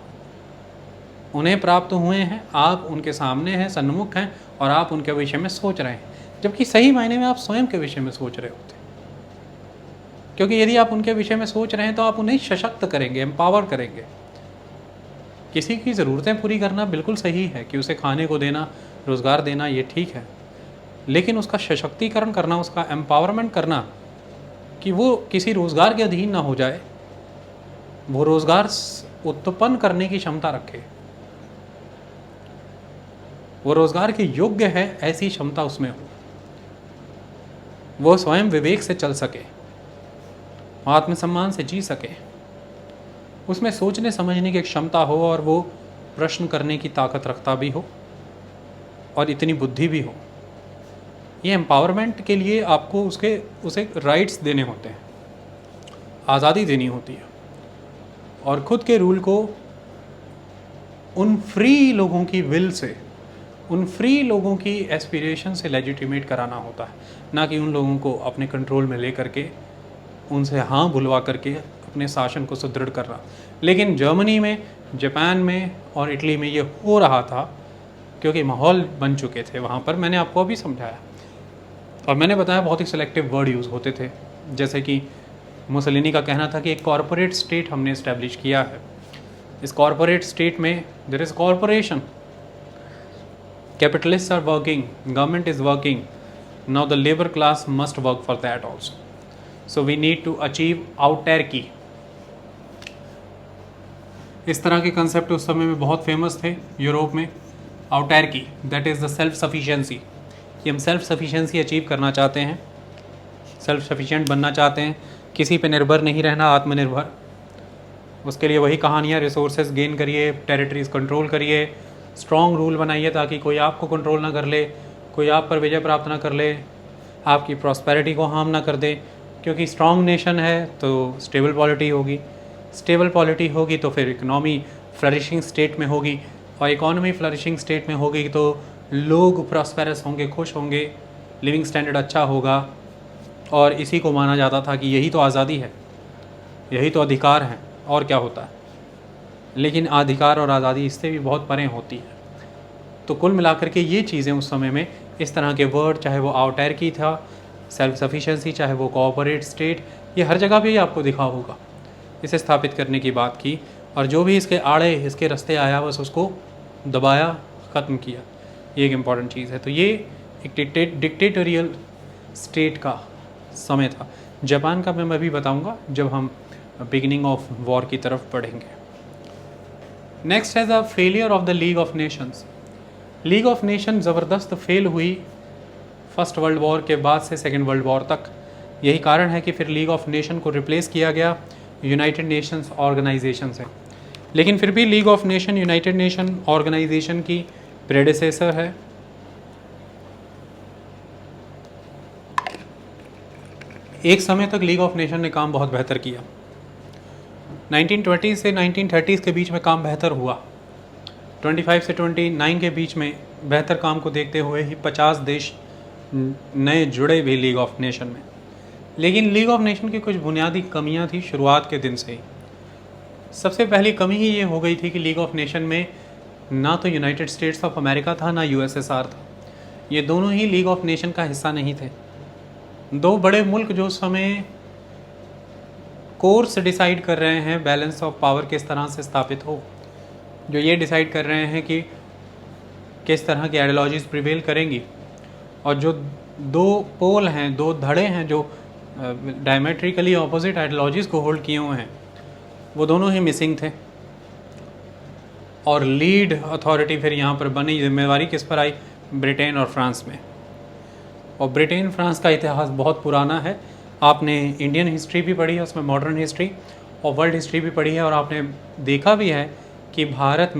उन्हें प्राप्त हुए हैं, आप उनके सामने हैं, सन्मुख हैं, और आप उनके विषय में सोच रहे हैं, जबकि सही मायने में आप स्वयं के विषय में सोच रहे होते। क्योंकि यदि आप उनके विषय में सोच रहे हैं तो आप उन्हें सशक्त करेंगे, एम्पावर करेंगे। किसी की ज़रूरतें पूरी करना बिल्कुल सही है, कि उसे खाने को देना, रोज़गार देना, ये ठीक है, लेकिन उसका सशक्तिकरण करना, उसका एम्पावरमेंट करना, कि वो किसी रोज़गार के अधीन ना हो जाए, वो रोज़गार उत्पन्न करने की क्षमता रखे, वो रोज़गार के योग्य है ऐसी क्षमता उसमें हो, वो स्वयं विवेक से चल सके, आत्मसम्मान से जी सके, उसमें सोचने समझने की क्षमता हो, और वो प्रश्न करने की ताकत रखता भी हो, और इतनी बुद्धि भी हो। ये एम्पावरमेंट के लिए आपको उसे राइट्स देने होते हैं, आज़ादी देनी होती है, और ख़ुद के रूल को उन फ्री लोगों की विल से, उन फ्री लोगों की एस्पिरेशन से लेजिटिमेट कराना होता है, ना कि उन लोगों को अपने कंट्रोल में ले करके उनसे हाँ बुलवा करके अपने शासन को सुदृढ़ करना। लेकिन जर्मनी में, जापान में और इटली में ये हो रहा था, क्योंकि माहौल बन चुके थे वहाँ पर। मैंने आपको अभी समझाया, और मैंने बताया बहुत ही सेलेक्टिव वर्ड यूज़ होते थे। जैसे कि मुसोलिनी का कहना था कि एक कॉरपोरेट स्टेट हमने इस्टेब्लिश किया है, इस कॉरपोरेट स्टेट में there is corporation, capitalists are working, government is working, now the labor class must work for that also, so we need to achieve autarky। इस तरह के कंसेप्ट उस समय में बहुत फेमस थे यूरोप में। autarky, that is the self sufficiency, कि हम सेल्फ सफिशिएंसी अचीव करना चाहते हैं, सेल्फ सफिशिएंट बनना चाहते हैं, किसी पे निर्भर नहीं रहना, आत्मनिर्भर। उसके लिए वही कहानियाँ, रिसोर्सेज गेन करिए, टेरिटरीज कंट्रोल करिए, स्ट्रॉन्ग रूल बनाइए ताकि कोई आपको कंट्रोल ना कर ले, कोई आप पर विजय प्राप्त ना कर ले, आपकी प्रॉस्पेरिटी को हार्म ना कर दे, क्योंकि स्ट्रॉन्ग नेशन है तो स्टेबल पॉलिटी होगी, स्टेबल पॉलिटी होगी तो फिर इकोनॉमी फ्लरिशिंग स्टेट में होगी, और इकोनॉमी फ्लरिशिंग स्टेट में होगी तो लोग प्रॉस्पेरस होंगे, खुश होंगे, लिविंग स्टैंडर्ड अच्छा होगा। और इसी को माना जाता था कि यही तो आज़ादी है, यही तो अधिकार है, और क्या होता है। लेकिन अधिकार और आज़ादी इससे भी बहुत परे होती है। तो कुल मिलाकर के ये चीज़ें उस समय में इस तरह के वर्ड, चाहे वो आउटैरिकी था, सेल्फ सफिशेंसी, चाहे वो कोऑपरेट स्टेट, ये हर जगह पे ही आपको दिखा होगा, इसे स्थापित करने की बात की। और जो भी इसके आड़े, इसके रास्ते आया, बस उसको दबाया, ख़त्म किया। ये एक इम्पॉर्टेंट चीज़ है। तो ये एक डिक्टेटोरियल स्टेट का समय था। जापान का मैं अभी बताऊंगा जब हम बिगिनिंग ऑफ वॉर की तरफ बढ़ेंगे। नेक्स्ट है the failure of the league of Nations. League of nation ज़बरदस्त फेल हुई फर्स्ट वर्ल्ड वॉर के बाद से सेकेंड वर्ल्ड वॉर तक। यही कारण है कि फिर लीग ऑफ नेशन को रिप्लेस किया गया यूनाइटेड नेशंस ऑर्गेनाइजेशन से। लेकिन फिर भी league of nation united nation organisation की प्रेडेसेसर है। एक समय तक लीग ऑफ नेशन ने काम बहुत बेहतर किया। 1920 से 1930 के बीच में काम बेहतर हुआ। 25 से 29 के बीच में बेहतर काम को देखते हुए ही 50 देश नए जुड़े भी लीग ऑफ नेशन में। लेकिन लीग ऑफ नेशन की कुछ बुनियादी कमियां थी शुरुआत के दिन से ही। सबसे पहली कमी ही ये हो गई थी कि लीग ऑफ नेशन में ना तो यूनाइटेड स्टेट्स ऑफ अमेरिका था, ना यूएसएसआर था। ये दोनों ही लीग ऑफ नेशन का हिस्सा नहीं थे। दो बड़े मुल्क जो उस समय कोर्स डिसाइड कर रहे हैं, बैलेंस ऑफ पावर किस तरह से स्थापित हो, जो ये डिसाइड कर रहे हैं कि किस तरह की आइडियोलॉजीज़ प्रिवेल करेंगी, और जो दो पोल हैं, दो धड़े हैं जो डायमेट्रिकली ऑपोजिट आइडियोलॉजीज़ को होल्ड किए हुए हैं, वो दोनों ही मिसिंग थे। और लीड अथॉरिटी फिर यहाँ पर बनी, जिम्मेवारी किस पर आई? ब्रिटेन और फ्रांस में। और ब्रिटेन फ्रांस का इतिहास बहुत पुराना है। आपने इंडियन हिस्ट्री भी पढ़ी है, उसमें मॉडर्न हिस्ट्री और वर्ल्ड हिस्ट्री भी पढ़ी है, और आपने देखा भी है कि भारत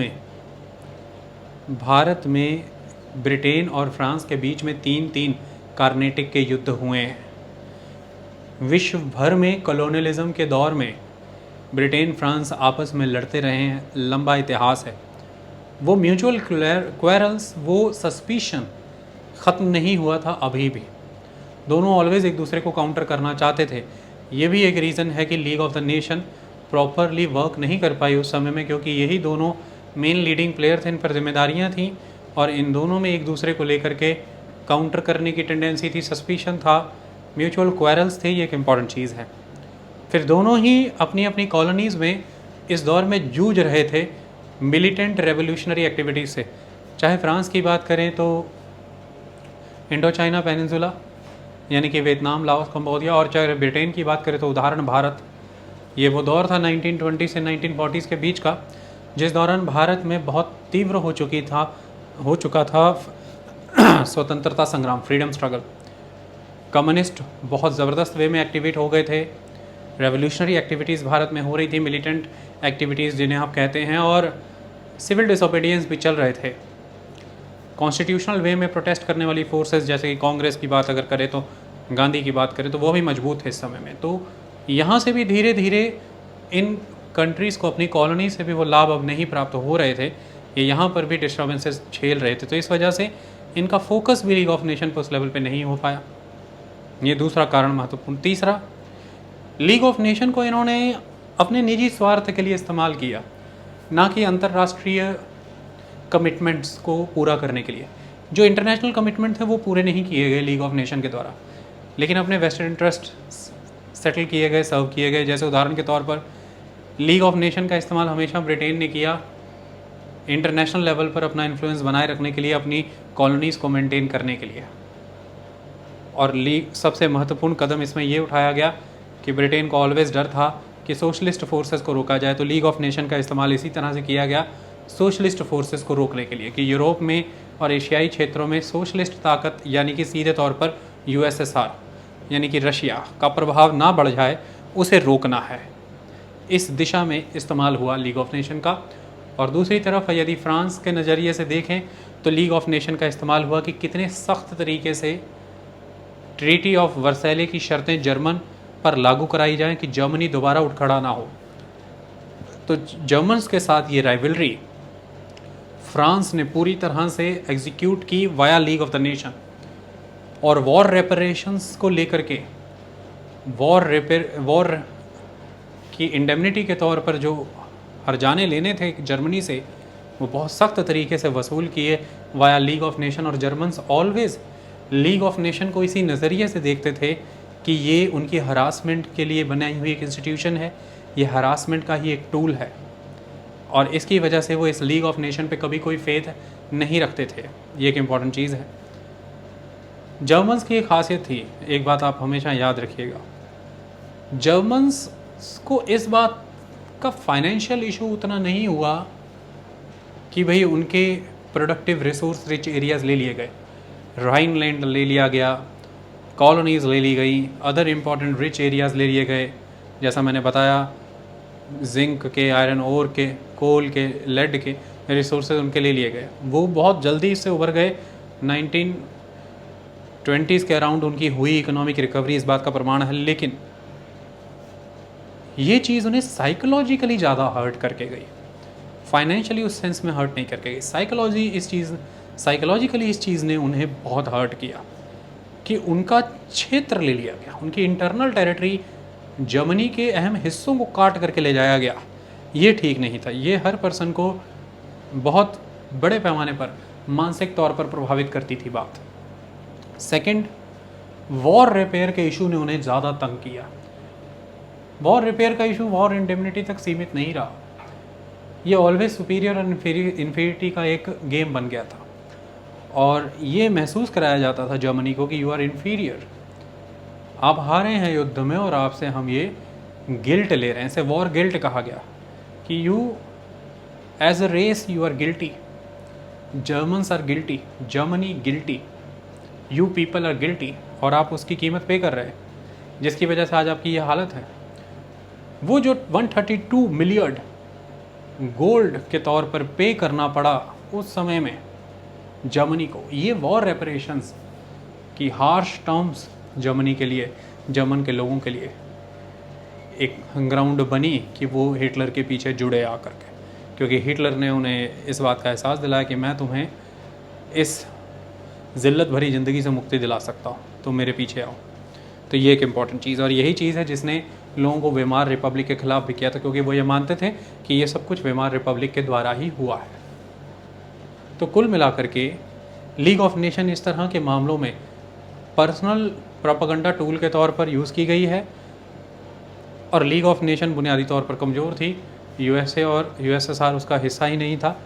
में ब्रिटेन और फ्रांस के बीच में 3 कार्नेटिक के युद्ध हुए हैं। विश्व भर में कॉलोनियलिज्म के दौर में ब्रिटेन फ्रांस आपस में लड़ते रहे हैं, लंबा इतिहास है। वो म्यूचुअल क्वेरल्स, वो सस्पिशन ख़त्म नहीं हुआ था अभी भी। दोनों ऑलवेज़ एक दूसरे को काउंटर करना चाहते थे। ये भी एक रीज़न है कि league of the nation properly work नहीं कर पाई उस समय में, क्योंकि यही दोनों मेन लीडिंग प्लेयर थे, इन पर जिम्मेदारियाँ थीं, और इन दोनों में एक दूसरे को लेकर के काउंटर करने की टेंडेंसी थी, सस्पिशन था, म्यूचुअल क्वेरल्स थे। ये एक इम्पॉर्टेंट चीज़ है। फिर दोनों ही अपनी अपनी कॉलोनीज़ में इस दौर में जूझ रहे थे मिलिटेंट रेवोल्यूशनरी एक्टिविटीज़ से। चाहे फ्रांस की बात करें तो इंडो चाइना पेनिनसुला यानी कि वियतनाम, लाओस, कंबोडिया, और चाहे ब्रिटेन की बात करें तो उदाहरण भारत। ये वो दौर था 1920 से 1940 के बीच का, जिस दौरान भारत में बहुत तीव्र हो चुका था स्वतंत्रता संग्राम, फ्रीडम स्ट्रगल। कम्युनिस्ट बहुत ज़बरदस्त वे में एक्टिवेट हो गए थे, रेवोल्यूशनरी एक्टिविटीज़ भारत में हो रही थी, मिलिटेंट एक्टिविटीज़ जिन्हें आप कहते हैं, और सिविल डिसोबीडियंस भी चल रहे थे। कॉन्स्टिट्यूशनल वे में प्रोटेस्ट करने वाली फोर्सेस, जैसे कि कांग्रेस की बात अगर करें तो, गांधी की बात करें तो, वो भी मजबूत थे इस समय में। तो यहाँ से भी धीरे धीरे इन कंट्रीज़ को अपनी कॉलोनी से भी वो लाभ अब नहीं प्राप्त हो रहे थे, ये यहाँ पर भी डिस्टर्बेंसेस झेल रहे थे। तो इस वजह से इनका फोकस भी लीग ऑफ नेशन पर उस लेवल पे नहीं हो पाया। ये दूसरा कारण महत्वपूर्ण। तीसरा, लीग ऑफ नेशन को इन्होंने अपने निजी स्वार्थ के लिए इस्तेमाल किया, ना कि अंतर्राष्ट्रीय कमिटमेंट्स को पूरा करने के लिए। जो इंटरनेशनल कमिटमेंट थे वो पूरे नहीं किए गए लीग ऑफ नेशन के द्वारा, लेकिन अपने वेस्टर्न इंटरेस्ट सेटल किए गए, सर्व किए गए। जैसे उदाहरण के तौर पर लीग ऑफ नेशन का इस्तेमाल हमेशा ब्रिटेन ने किया इंटरनेशनल लेवल पर अपना इन्फ्लुएंस बनाए रखने के लिए, अपनी कॉलोनीज़ को मेंटेन करने के लिए। और लीग सबसे महत्वपूर्ण कदम इसमें ये उठाया गया कि ब्रिटेन को ऑलवेज डर था कि सोशलिस्ट फोर्सेस को रोका जाए, तो लीग ऑफ नेशन का इस्तेमाल इसी तरह से किया गया सोशलिस्ट फोर्सेस को रोकने के लिए, कि यूरोप में और एशियाई क्षेत्रों में सोशलिस्ट ताकत यानी कि सीधे तौर पर यूएसएसआर यानी कि रशिया का प्रभाव ना बढ़ जाए, उसे रोकना है। इस दिशा में इस्तेमाल हुआ लीग ऑफ नेशन का। और दूसरी तरफ यदि फ्रांस के नज़रिए से देखें तो लीग ऑफ नेशन का इस्तेमाल हुआ कि कितने सख्त तरीके से ट्रीटी ऑफ वर्साइले की शर्तें जर्मन पर लागू कराई जाए कि जर्मनी दोबारा उठ खड़ा ना हो। तो जर्मन्स के साथ ये राइवलरी फ्रांस ने पूरी तरह से एग्जीक्यूट की via league of the nation, और वॉर रेपरेशंस को लेकर के वॉर की इंडेमनिटी के तौर पर जो हर्जाने लेने थे जर्मनी से, वो बहुत सख्त तरीके से वसूल किए वाया लीग ऑफ नेशन। और Germans always league of nation को इसी नज़रिए से देखते थे कि ये उनकी हरासमेंट के लिए बनाई हुई एक इंस्टीट्यूशन है, ये हरासमेंट का ही एक टूल है, और इसकी वजह से वो इस लीग ऑफ नेशन पे कभी कोई फेथ नहीं रखते थे। ये एक इम्पॉर्टेंट चीज़ है। जर्मन्स की एक खासियत थी, एक बात आप हमेशा याद रखिएगा, जर्मन्स को इस बात का फाइनेंशियल इशू उतना नहीं हुआ कि भाई उनके प्रोडक्टिव रिसोर्स रिच एरियाज़ ले लिए गए, राइनलैंड ले लिया गया, कॉलोनीज़ ले ली गई, अदर इम्पॉर्टेंट रिच एरियाज़ ले लिए गए, जैसा मैंने बताया जिंक के, आयरन ओर के, कोल के, लेड के रिसोर्सेज उनके ले लिए गए। वो बहुत जल्दी इससे उभर गए। 1920s के अराउंड उनकी हुई इकोनॉमिक रिकवरी इस बात का प्रमाण है, लेकिन ये चीज़ उन्हें साइकोलॉजिकली ज़्यादा हर्ट करके गई, फाइनेंशियली उस सेंस में हर्ट नहीं करके गई। साइकोलॉजिकली इस चीज़ ने उन्हें बहुत हर्ट किया कि उनका क्षेत्र ले लिया गया, उनकी इंटरनल टेरिटरी जर्मनी के अहम हिस्सों को काट करके ले जाया गया। ये ठीक नहीं था। ये हर पर्सन को बहुत बड़े पैमाने पर मानसिक तौर पर प्रभावित करती थी बात। सेकंड, वॉर रिपेयर के इशू ने उन्हें ज़्यादा तंग किया। वॉर रिपेयर का इशू वॉर इंडेमनिटी तक सीमित नहीं रहा, ये ऑलवेज सुपीरियर और इन्फीरियरिटी का एक गेम बन गया था, और ये महसूस कराया जाता था जर्मनी को कि यू आर इन्फीरियर, आप हारे हैं युद्ध में और आपसे हम ये गिल्ट ले रहे हैं। इसे वॉर गिल्ट कहा गया कि you as a race you are guilty, Germans are guilty, Germany guilty, you people are guilty, और आप उसकी कीमत पे कर रहे हैं, जिसकी वजह से आज आपकी ये हालत है। वो जो 132 मिलियन गोल्ड के तौर पर पे करना पड़ा उस समय में जर्मनी को, ये वॉर रेपरेशंस की हार्श टर्म्स जर्मनी के लिए, जर्मन के लोगों के लिए एक ग्राउंड बनी कि वो हिटलर के पीछे जुड़े आकर के, क्योंकि हिटलर ने उन्हें इस बात का एहसास दिलाया कि मैं तुम्हें इस ज़िल्लत भरी ज़िंदगी से मुक्ति दिला सकता हूँ, तुम मेरे पीछे आओ। तो ये एक इम्पॉर्टेंट चीज़, और यही चीज़ है जिसने लोगों को वेमार रिपब्लिक के ख़िलाफ़ भी किया था, क्योंकि वो ये मानते थे कि ये सब कुछ वेमार रिपब्लिक के द्वारा ही हुआ है। तो कुल मिलाकर के लीग ऑफ नेशन इस तरह के मामलों में पर्सनल प्रोपेगेंडा टूल के तौर पर यूज़ की गई है, और लीग ऑफ नेशन बुनियादी तौर पर कमज़ोर थी। यूएसए और यूएसएसआर उसका हिस्सा ही नहीं था।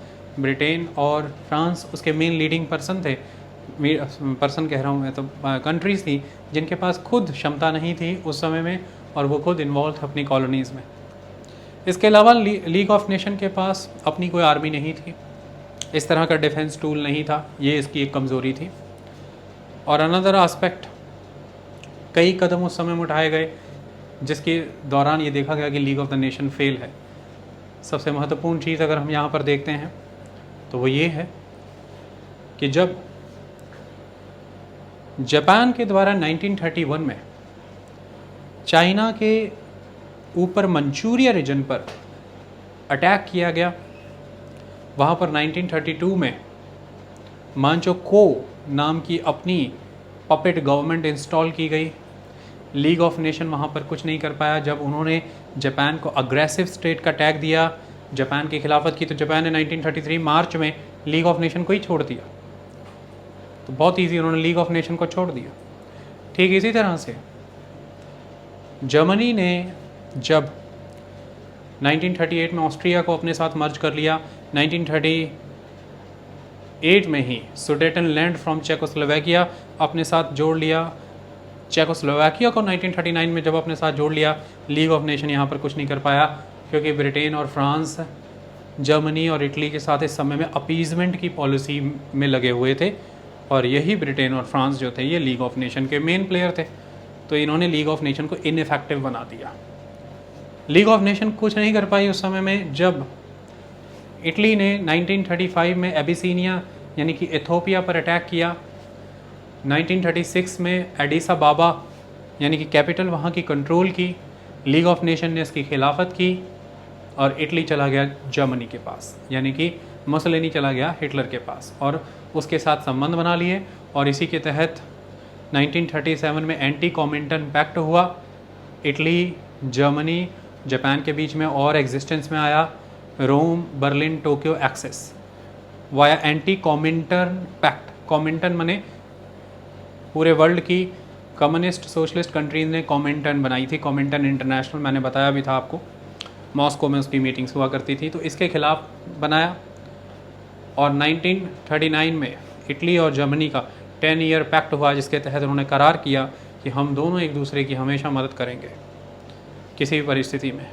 ब्रिटेन और फ्रांस उसके मेन लीडिंग पर्सन थे, पर्सन कह रहा हूँ मैं, तो कंट्रीज़ थी जिनके पास खुद क्षमता नहीं थी उस समय में, और वो खुद इन्वॉल्व थे अपनी कॉलोनीज़ में। इसके अलावा लीग ऑफ नेशन के पास अपनी कोई आर्मी नहीं थी, इस तरह का डिफेंस टूल नहीं था, ये इसकी एक कमज़ोरी थी। और अनदर आस्पेक्ट, कई कदम उस समय में उठाए गए जिसके दौरान ये देखा गया कि league of the nation fail है। सबसे महत्वपूर्ण चीज़ अगर हम यहाँ पर देखते हैं तो वो ये है कि जब जापान के द्वारा 1931 में चाइना के ऊपर मंचूरिया रीजन पर अटैक किया गया, वहाँ पर 1932 में मांचो-को नाम की अपनी पपेट गवर्नमेंट इंस्टॉल की गई। लीग ऑफ नेशन वहाँ पर कुछ नहीं कर पाया। जब उन्होंने जापान को अग्रेसिव स्टेट का टैग दिया, जापान की खिलाफत की, तो जापान ने 1933 मार्च में लीग ऑफ नेशन को ही छोड़ दिया। तो बहुत ईजी, उन्होंने लीग ऑफ नेशन को छोड़ दिया। ठीक इसी तरह से जर्मनी ने जब 1938 में ऑस्ट्रिया को अपने साथ मर्ज कर लिया, 1938 में ही सुडेटनलैंड फ्रॉम चेकोस्लोवाकिया अपने साथ जोड़ लिया। चेकोस्लोवाकिया को 1939 में जब अपने साथ जोड़ लिया, लीग ऑफ नेशन यहाँ पर कुछ नहीं कर पाया, क्योंकि ब्रिटेन और फ्रांस जर्मनी और इटली के साथ इस समय में अपीजमेंट की पॉलिसी में लगे हुए थे, और यही ब्रिटेन और फ्रांस जो थे ये लीग ऑफ नेशन के मेन प्लेयर थे। तो इन्होंने लीग ऑफ नेशन को इनइफेक्टिव बना दिया। लीग ऑफ नेशन कुछ नहीं कर पाई उस समय में, जब इटली ने 1935 में एबिसीनिया यानी कि इथोपिया पर अटैक किया। 1936 में एडिस अबाबा यानी कि कैपिटल वहाँ की कंट्रोल की, लीग ऑफ नेशन ने इसकी खिलाफत की और इटली चला गया जर्मनी के पास, यानी कि मुसोलिनी चला गया हिटलर के पास और उसके साथ संबंध बना लिए। और इसी के तहत 1937 में एंटी कॉमिंटन पैक्ट हुआ। इटली, जर्मनी, जापान के बीच में और एग्जिस्टेंस में आया Rome, Berlin, Tokyo axis via anti Comintern pact. Comintern माने पूरे वर्ल्ड की कम्युनिस्ट सोशलिस्ट कंट्रीज ने कॉमिंटन बनाई थी, कॉमिंटन इंटरनेशनल, मैंने बताया भी था आपको, मॉस्को में उसकी मीटिंग्स हुआ करती थी, तो इसके खिलाफ बनाया। और 1939 में इटली और जर्मनी का 10 ईयर पैक्ट हुआ, जिसके तहत उन्होंने करार किया कि हम दोनों एक दूसरे की हमेशा मदद करेंगे किसी भी परिस्थिति में।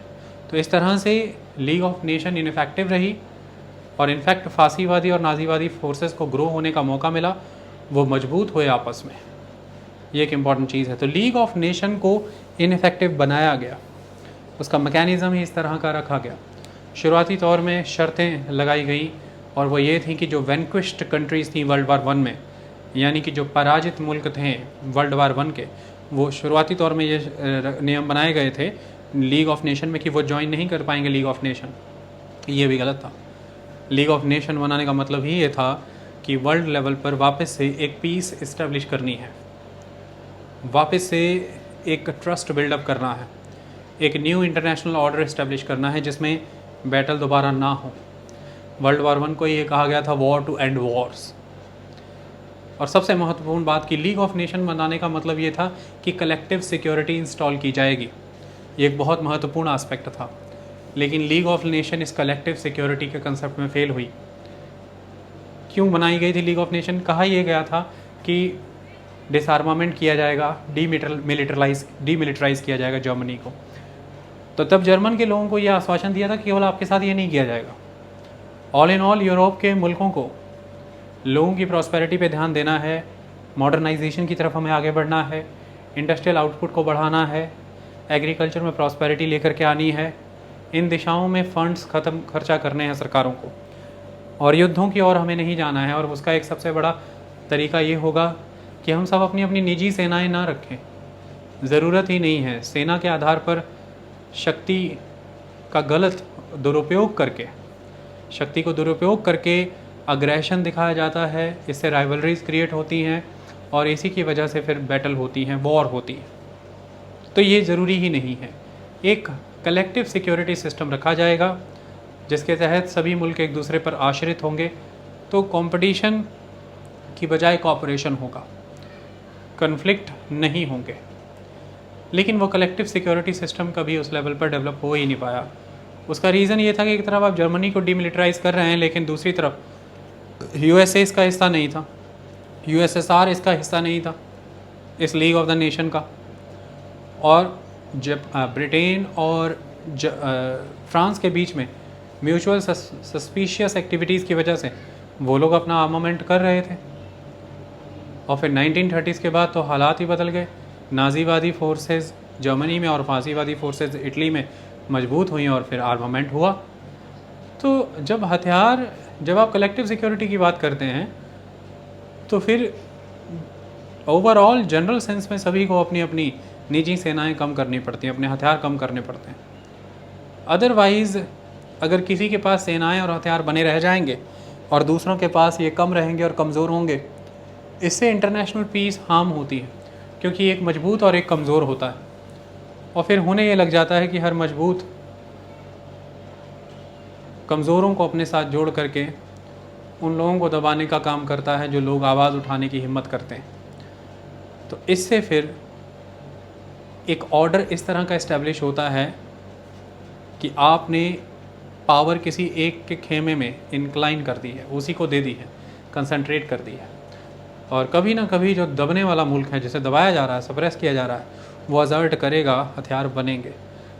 तो इस तरह से लीग ऑफ नेशन इनफेक्टिव रही और इनफैक्ट फासीवादी और नाजीवादी फोर्सेस को ग्रो होने का मौका मिला, वो मजबूत हुए आपस में। ये एक इम्पॉर्टेंट चीज़ है। तो लीग ऑफ नेशन को इनफेक्टिव बनाया गया, उसका मैकेनिज़्म ही इस तरह का रखा गया। शुरुआती तौर में शर्तें लगाई गई और वो ये थी कि जो वैनक्विश्ड कंट्रीज़ थी वर्ल्ड वार 1 में, यानी कि जो पराजित मुल्क थे वर्ल्ड वार 1 के, वो शुरुआती तौर में ये नियम बनाए गए थे लीग ऑफ नेशन में कि वो ज्वाइन नहीं कर पाएंगे लीग ऑफ नेशन। ये भी गलत था। लीग ऑफ नेशन बनाने का मतलब ही ये था कि वर्ल्ड लेवल पर वापस से एक पीस इस्टेब्लिश करनी है, वापस से एक ट्रस्ट बिल्डअप करना है, एक न्यू इंटरनेशनल ऑर्डर इस्टेब्लिश करना है जिसमें बैटल दोबारा ना हो। वर्ल्ड वार 1 को ये कहा गया था वॉर टू एंड वॉर्स। और सबसे महत्वपूर्ण बात कि लीग ऑफ नेशन बनाने का मतलब ये था कि कलेक्टिव सिक्योरिटी इंस्टॉल की जाएगी। ये एक बहुत महत्वपूर्ण एस्पेक्ट था, लेकिन लीग ऑफ नेशन इस कलेक्टिव सिक्योरिटी के कंसेप्ट में फेल हुई। क्यों बनाई गई थी लीग ऑफ नेशन? कहा यह गया था कि डिसआर्मामेंट किया जाएगा, डीमिलिटराइज किया जाएगा जर्मनी को। तो तब जर्मन के लोगों को यह आश्वासन दिया था कि केवल आपके साथ ये नहीं किया जाएगा, ऑल इन ऑल यूरोप के मुल्कों को लोगों की प्रॉस्पेरिटी पे ध्यान देना है, मॉडर्नाइजेशन की तरफ हमें आगे बढ़ना है, इंडस्ट्रियल आउटपुट को बढ़ाना है, एग्रीकल्चर में प्रॉस्पेरिटी लेकर के आनी है, इन दिशाओं में फंड्स खर्चा करने हैं सरकारों को, और युद्धों की ओर हमें नहीं जाना है। और उसका एक सबसे बड़ा तरीका ये होगा कि हम सब अपनी अपनी निजी सेनाएं ना रखें, ज़रूरत ही नहीं है। सेना के आधार पर शक्ति का गलत दुरुपयोग करके, शक्ति को दुरुपयोग करके अग्रेशन दिखाया जाता है, इससे राइवलरीज क्रिएट होती हैं और इसी की वजह से फिर बैटल होती हैं, वॉर होती है। तो ये ज़रूरी ही नहीं है। एक कलेक्टिव सिक्योरिटी सिस्टम रखा जाएगा जिसके तहत सभी मुल्क एक दूसरे पर आश्रित होंगे, तो कंपटीशन की बजाय कोऑपरेशन होगा, कन्फ्लिक्ट नहीं होंगे। लेकिन वो कलेक्टिव सिक्योरिटी सिस्टम कभी उस लेवल पर डेवलप हो ही नहीं पाया। उसका रीज़न ये था कि एक तरफ आप जर्मनी को डीमिलिटराइज कर रहे हैं, लेकिन दूसरी तरफ यूएसए इसका हिस्सा नहीं था, यूएसएसआर इसका हिस्सा नहीं था इस लीग ऑफ द नेशन का। और जब ब्रिटेन और फ्रांस के बीच में म्यूचुअल सस्पिशियस एक्टिविटीज़ की वजह से वो लोग अपना आर्मामेंट कर रहे थे। और फिर 1930s के बाद तो हालात ही बदल गए। नाजीवादी फोर्सेस जर्मनी में और फासीवादी फोर्सेस इटली में मजबूत हुई और फिर आर्मामेंट हुआ। तो जब आप कलेक्टिव सिक्योरिटी की बात करते हैं तो फिर ओवरऑल जनरल सेंस में सभी को अपनी अपनी निजी सेनाएं कम करनी पड़ती हैं, अपने हथियार कम करने पड़ते हैं। अदरवाइज़ अगर किसी के पास सेनाएं और हथियार बने रह जाएंगे और दूसरों के पास ये कम रहेंगे और कमज़ोर होंगे, इससे इंटरनेशनल पीस हार्म होती है, क्योंकि एक मजबूत और एक कमज़ोर होता है। और फिर होने ये लग जाता है कि हर मजबूत कमज़ोरों को अपने साथ जोड़ करके उन लोगों को दबाने का काम करता है जो लोग आवाज़ उठाने की हिम्मत करते हैं। तो इससे फिर एक ऑर्डर इस तरह का इस्टेब्लिश होता है कि आपने पावर किसी एक के खेमे में इंक्लाइन कर दी है, उसी को दे दी है, कंसंट्रेट कर दी है। और कभी ना कभी जो दबने वाला मुल्क है, जिसे दबाया जा रहा है, सप्रेस किया जा रहा है, वो असर्ट करेगा, हथियार बनेंगे।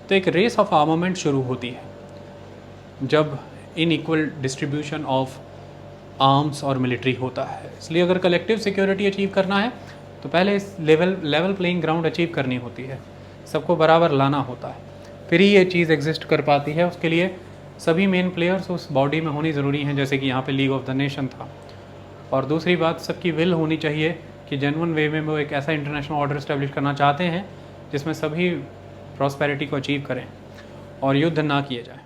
तो एक रेस ऑफ आर्मामेंट शुरू होती है जब इनइक्वल डिस्ट्रीब्यूशन ऑफ आर्म्स और मिलिट्री होता है। इसलिए अगर कलेक्टिव सिक्योरिटी अचीव करना है तो पहले इस लेवल प्लेइंग ग्राउंड अचीव करनी होती है, सबको बराबर लाना होता है, फिर ही ये चीज़ एग्जिस्ट कर पाती है। उसके लिए सभी मेन प्लेयर्स उस बॉडी में होनी ज़रूरी हैं, जैसे कि यहाँ पे लीग ऑफ द नेशन था। और दूसरी बात, सबकी विल होनी चाहिए कि जेन्युइन वे में वो एक ऐसा इंटरनेशनल ऑर्डर इस्टेब्लिश करना चाहते हैं जिसमें सभी प्रॉस्पेरिटी को अचीव करें और युद्ध ना किए जाए।